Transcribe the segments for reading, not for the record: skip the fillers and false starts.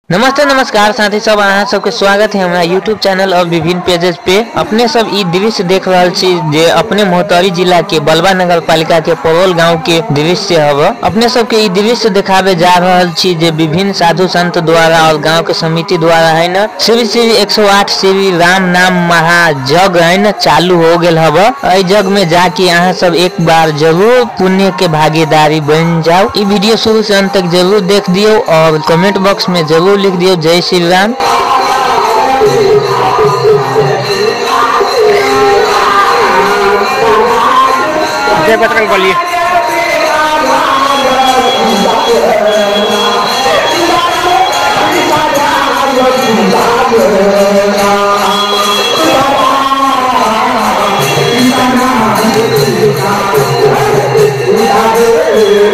नमस्ते नमस्कार साथी सब अहाँ सबके स्वागत है हमारा यूट्यूब चैनल और विभिन्न पेजेस पे। अपने सब ई दृश्य देख रहल छी जे अपने मोहतरी जिला के बलवा नगर पालिका के परोल गांव के दृश्य हव। अपने सब के ई दृश्य दिखावे जा रहल छी जे विभिन्न साधु संत द्वारा और गांव के समिति द्वारा है न श्री श्री 108 श्री राम नाम महाजग है न चालू हो गेल हव। ई जग में जाके अहाँ सब एक बार जरूर पुण्य के भागीदारी बन जाओ। ई वीडियो शुरू से अंत तक जरूर देख दियो और कमेंट बॉक्स में जरूर लिख दियो जय श्री राम। जय बजरंग बली।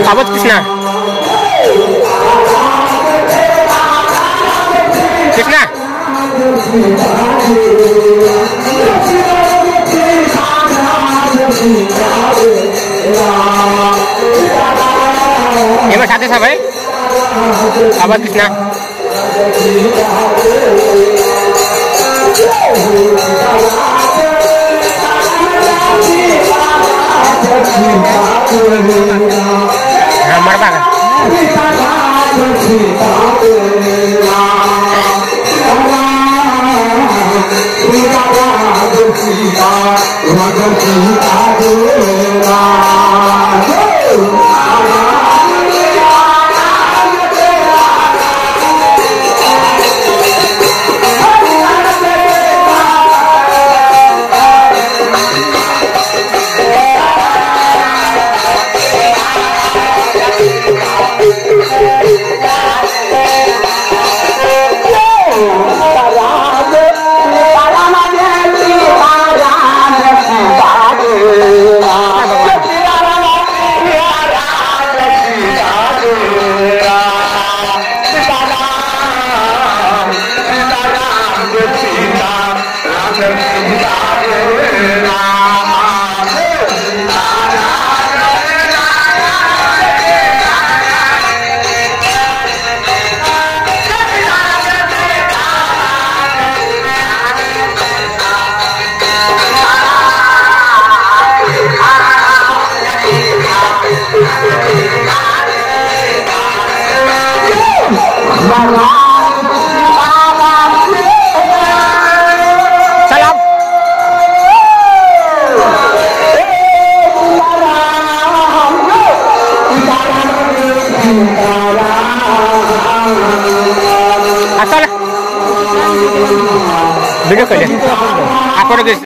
आवाज कृष्णा कृष्णा ये मैं साथे सब है आवाज कृष्णा मरबा वीडियो कर ले आप